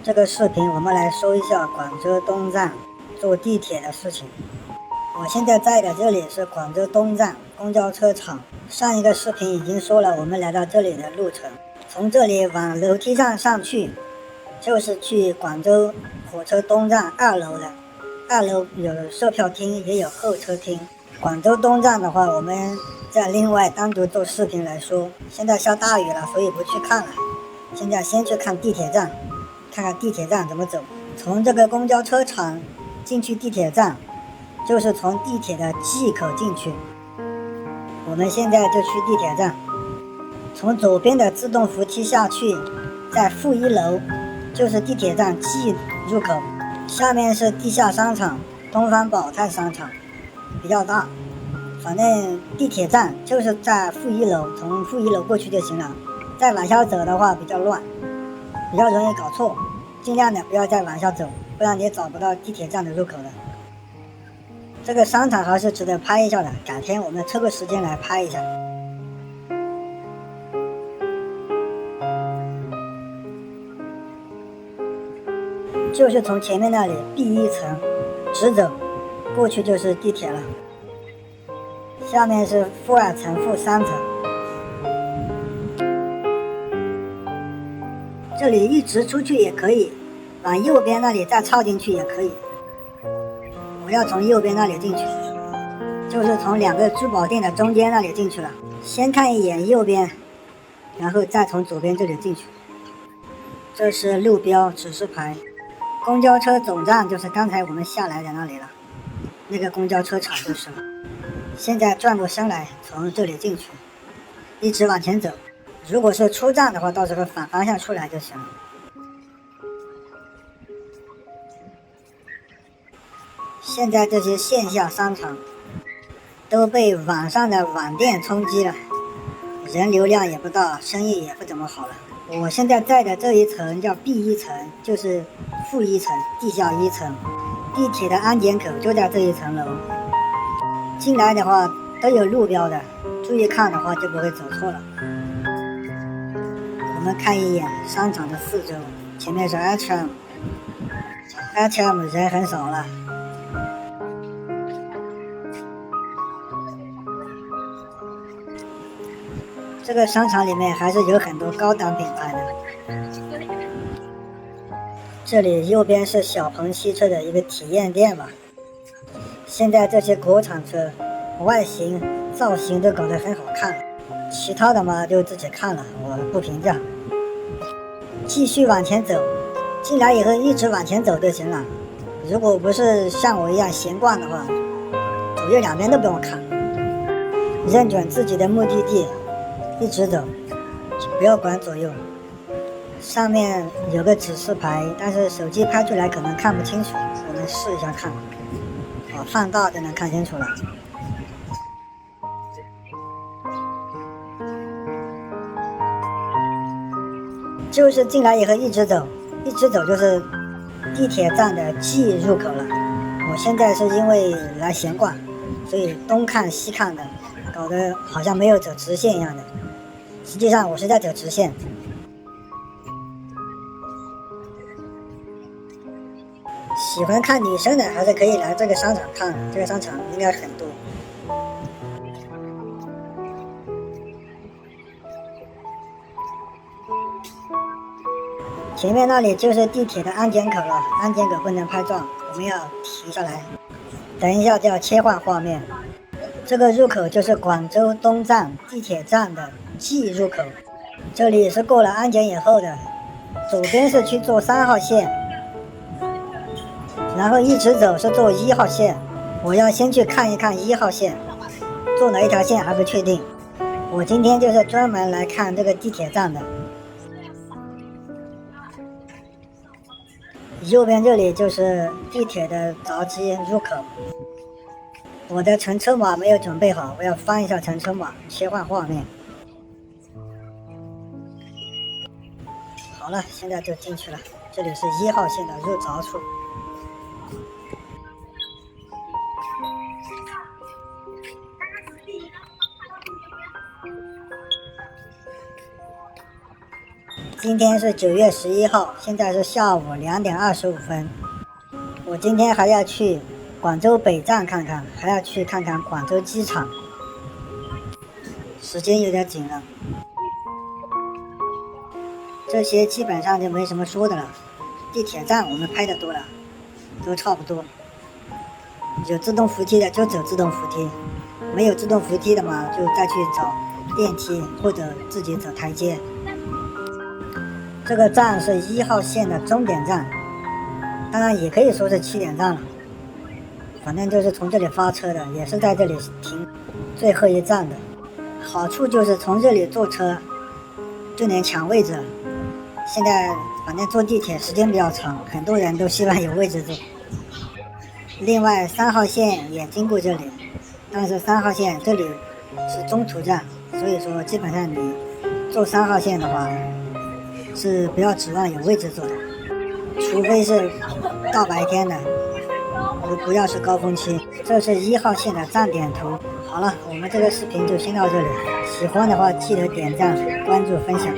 这个视频我们来说一下广州东站坐地铁的事情。我现在在的这里是广州东站公交车厂。上一个视频已经说了我们来到这里的路程，从这里往楼梯上去，就是去广州火车东站2楼的。2楼有售票厅，也有候车厅。广州东站的话，我们再另外单独做视频来说。现在下大雨了，所以不去看了。现在先去看地铁站，看看地铁站怎么走。从这个公交车厂进去地铁站，就是从地铁的 G 口进去。我们现在就去地铁站，从左边的自动扶梯下去，在负1楼就是地铁站 G 入口，下面是地下商场东方宝泰商场，比较大。反正地铁站就是在负1楼，从负1楼过去就行了。再往下走的话比较乱，比较容易搞错，尽量的不要再往下走，不然你找不到地铁站的入口了。这个商场还是值得拍一下的，改天我们抽个时间来拍一下。就是从前面那里 B1 层直走过去就是地铁了，下面是负2层、负3层。这里一直出去也可以，往右边那里再抄进去也可以。我要从右边那里进去，就是从2个珠宝店的中间那里进去了。先看一眼右边，然后再从左边这里进去。这是路标指示牌。公交车总站就是刚才我们下来的那里了，那个公交车厂就是。现在转过身来，从这里进去，一直往前走。如果是出站的话，到时候反方向出来就行了。现在这些线下商场都被网上的网店冲击了，人流量也不大，生意也不怎么好了。我现在在的这一层叫 B1 层，就是负1层，地下1层。地铁的安检口就在这一层楼。进来的话都有路标的，注意看的话就不会走错了。我们看一眼商场的四周，前面是 H&M 人很少了。这个商场里面还是有很多高档品牌的。这里右边是小鹏汽车的一个体验店吧。现在这些国产车外形造型都搞得很好看，其他的嘛就自己看了，我不评价。继续往前走，进来以后一直往前走就行了。如果不是像我一样闲逛的话，左右两边都不用看，认准自己的目的地，一直走，不要管左右。上面有个指示牌，但是手机拍出来可能看不清楚，我们试一下看。放大就能看清楚了。就是进来以后一直走，一直走就是地铁站的 G 入口了。我现在是因为来闲逛，所以东看西看的，搞得好像没有走直线一样的。实际上我是在走直线。喜欢看女生的还是可以来这个商场看，这个商场应该很多。前面那里就是地铁的安检口了，安检口不能拍照，我们要停下来。等一下就要切换画面。这个入口就是广州东站地铁站的 G 入口，这里是过了安检以后的。左边是去坐3号线，然后一直走是坐1号线。我要先去看一看1号线，坐哪一条线还不确定。我今天就是专门来看这个地铁站的。右边这里就是地铁的闸机入口。我的乘车码没有准备好，我要翻一下乘车码，切换画面。好了，现在就进去了。这里是1号线的入闸处。今天是9月11号，现在是下午2点25分。我今天还要去广州北站看看，还要去看看广州机场，时间有点紧了。这些基本上就没什么说的了。地铁站我们拍的多了，都差不多。有自动扶梯的就走自动扶梯，没有自动扶梯的嘛，就再去找电梯或者自己走台阶。这个站是1号线的终点站，当然也可以说是起点站了。反正就是从这里发车的，也是在这里停最后一站的。好处就是从这里坐车就能抢位置了。现在反正坐地铁时间比较长，很多人都希望有位置坐。另外3号线也经过这里，但是3号线这里是中途站，所以说基本上你坐3号线的话是不要指望有位置坐的，除非是大白天的，不要是高峰期。这是1号线的站点图。好了，我们这个视频就先到这里，喜欢的话记得点赞、关注、分享。